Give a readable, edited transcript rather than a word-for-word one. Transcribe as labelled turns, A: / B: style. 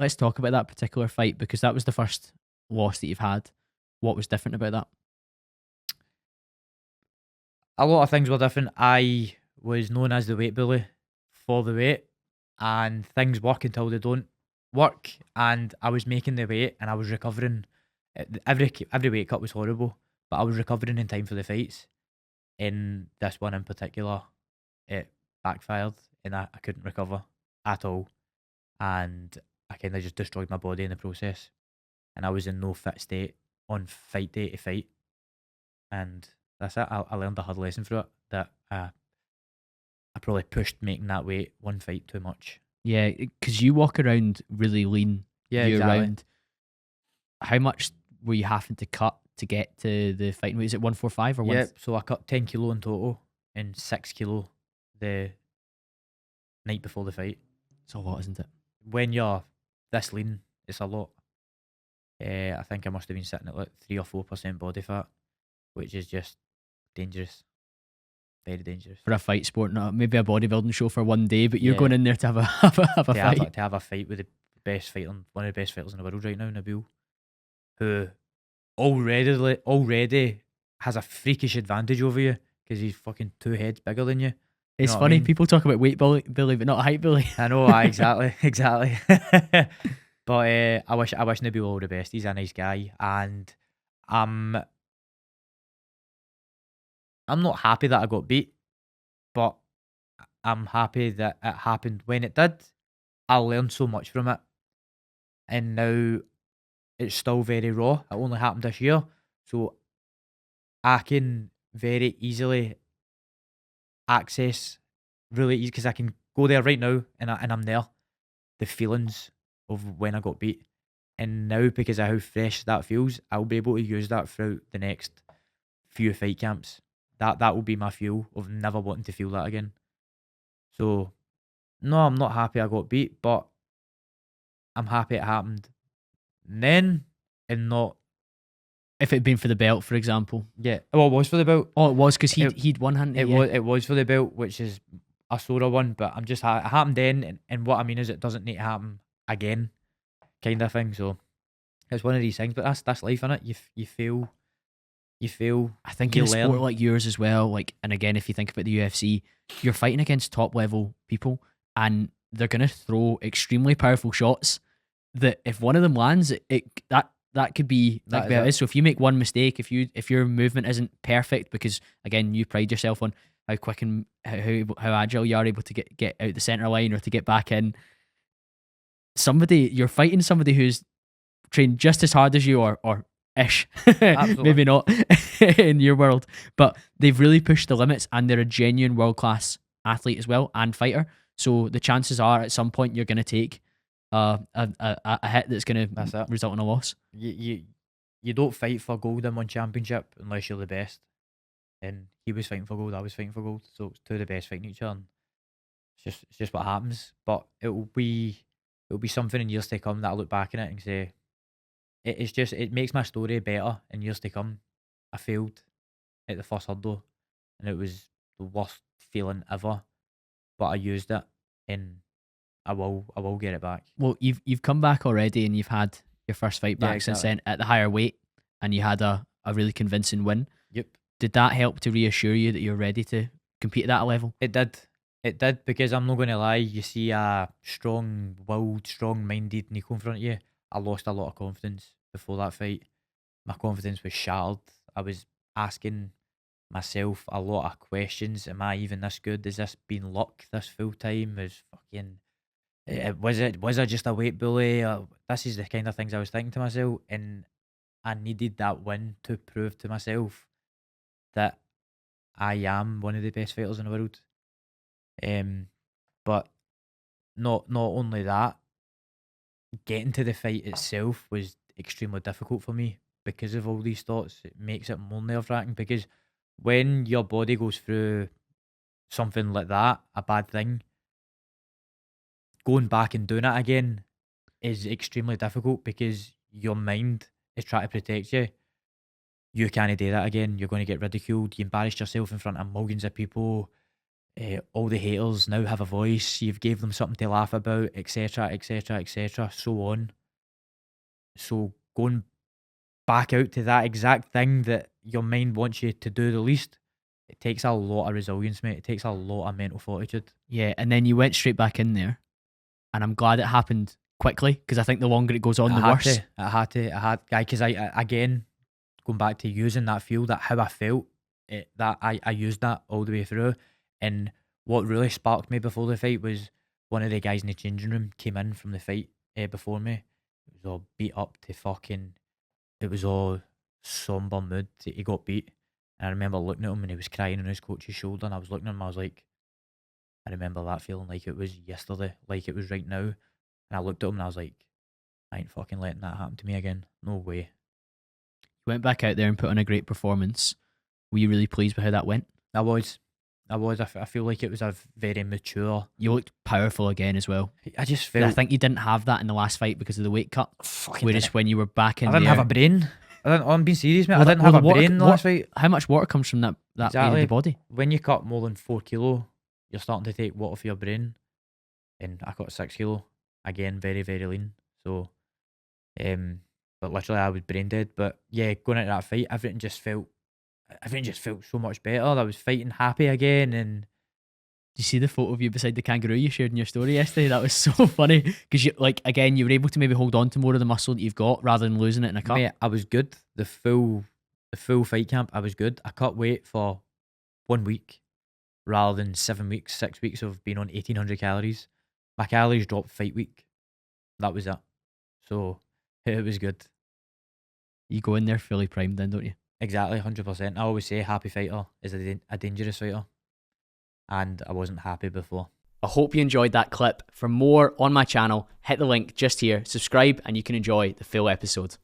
A: let's talk about that particular fight, because that was the first loss that you've had. What was different about that?
B: A lot of things were different. I was known as the weight bully for the weight, and things work until they don't work. And I was making the weight, and I was recovering. Every weight cut was horrible, but I was recovering in time for the fights. In this one in particular, it backfired, and I couldn't recover at all, and I kind of just destroyed my body in the process. And I was in no fit state on fight day to fight, and that's it. I learned a hard lesson through it, that I probably pushed making that weight one fight too much.
A: Yeah, because you walk around really lean
B: Yeah,
A: year
B: exactly.
A: round. How much were you having to cut to get to the fighting weight? Is it 145 or
B: Yeah,
A: one?
B: so I cut 10 kilo in total and 6 kilo the night before the fight.
A: It's a lot, isn't it?
B: When you're this lean, it's a lot. I think I must have been sitting at like 3 or 4% body fat, which is just dangerous. Very dangerous.
A: For a fight sport, not maybe a bodybuilding show for one day, but you're
B: Yeah.
A: going in there to have a have a fight.
B: To have a fight with the best fighter, one of the best fighters in the world right now, Nabil, who already has a freakish advantage over you because he's fucking 2 heads bigger than you.
A: It's
B: know what I
A: funny,
B: mean?
A: people talk about weight bully, but not height bully.
B: I know, exactly, exactly. But I wish Nabil all the best. He's a nice guy, and I'm not happy that I got beat, but I'm happy that it happened when it did. I learned so much from it, and now it's still very raw. It only happened this year, so I can very easily access really easy, because I can go there right now, and I'm there. The feelings of when I got beat, and now because of how fresh that feels, I'll be able to use that throughout the next few fight camps. That will be my fuel of never wanting to feel that again. So no, I'm not happy I got beat, but I'm happy it happened then, and not.
A: If it had been for the belt, for example.
B: Yeah, well, it was for the belt.
A: Oh, it was because
B: It-
A: he'd won, hadn't he?
B: It was for the belt, which is a sore one, but I'm just it happened then, and what I mean is it doesn't need to happen again, kind of thing. So it's one of these things, but that's life, innit? You feel,
A: I think
B: you
A: in a sport
B: learn.
A: like yours as well, like, and again, if you think about the UFC, you're fighting against top level people, and they're gonna throw extremely powerful shots. That if one of them lands, that could be
B: That
A: like
B: is
A: how it
B: it.
A: is. So if you make one mistake, if your movement isn't perfect, because again you pride yourself on how quick and how agile you are able to get out the center line or to get back in, you're fighting somebody who's trained just as hard as you, or ish. Maybe not in your world, but they've really pushed the limits, and they're a genuine world class athlete as well, and fighter. So the chances are at some point you're going to take a hit that's going
B: That's
A: to
B: it.
A: result in a loss.
B: You don't fight for gold in one championship unless you're the best. And he was fighting for gold, I was fighting for gold, so it's two of the best fighting each other. And it's just what happens. But it'll be something in years to come that I look back on it and say it makes my story better in years to come. I failed at the first hurdle, and it was the worst feeling ever. But I used it, and I will get it back.
A: Well, you've come back already, and you've had your first fight back since then at the higher weight, and you had a really convincing win.
B: Yep.
A: Did that help to reassure you that you're ready to compete at that level?
B: It did. It did, because I'm not going to lie. You see a strong-willed, strong-minded Nico in front of you. I lost a lot of confidence before that fight. My confidence was shattered. I was asking myself a lot of questions. Am I even this good? Has this been luck this full time? Was I just a weight bully? This is the kind of things I was thinking to myself, and I needed that win to prove to myself that I am one of the best fighters in the world. But not only that, getting to the fight itself was extremely difficult for me because of all these thoughts. It makes it more nerve wracking, because when your body goes through something like that, a bad thing, going back and doing it again is extremely difficult, because your mind is trying to protect you. You can't do that again. You're going to get ridiculed. You embarrassed yourself in front of millions of people. all the haters now have a voice. You've gave them something to laugh about, etc., etc., etc., so on. So going back out to that exact thing that your mind wants you to do the least, it takes a lot of resilience, mate. It takes a lot of mental fortitude.
A: Yeah, and then you went straight back in there, and I'm glad it happened quickly, because I think the longer it goes on, the worse.
B: I had, because I again, going back to using that feel, that how I felt, that I used that all the way through. And what really sparked me before the fight was one of the guys in the changing room came in from the fight before me. It was all beat up to fucking, it was all somber mood. He got beat. And I remember looking at him and he was crying on his coach's shoulder. And I was looking at him, I was like, I remember that feeling like it was yesterday, like it was right now. And I looked at him and I was like, I ain't fucking letting that happen to me again. No way.
A: You went back out there and put on a great performance. Were you really pleased with how that went?
B: I was. I feel like it was a very mature.
A: You looked powerful again as well.
B: I just felt.
A: I think you didn't have that in the last fight because of the weight cut. Whereas when you were back in
B: I didn't
A: there,
B: have a brain. I'm being serious, mate. I didn't have a brain in the last fight.
A: How much water comes from that part of the body?
B: When you cut more than 4 kilo, you're starting to take water for your brain. And I cut 6 kilo. Again, very, very lean. So, but literally I was brain dead. But yeah, going into that fight, everything just felt so much better. I was fighting happy again. And
A: do you see the photo of you beside the kangaroo you shared in your story yesterday? That was so funny, because you, like, again, you were able to maybe hold on to more of the muscle that you've got rather than losing it in a cut.
B: Mate, I was good. The full fight camp, I was good. I cut weight for 1 week rather than 7 weeks, 6 weeks of being on 1,800 calories. My calories dropped fight week. That was it. So it was good.
A: You go in there fully primed then, don't you?
B: Exactly, 100%. I always say happy fighter is a dangerous fighter. And I wasn't happy before.
A: I hope you enjoyed that clip. For more on my channel, hit the link just here, subscribe, and you can enjoy the full episode.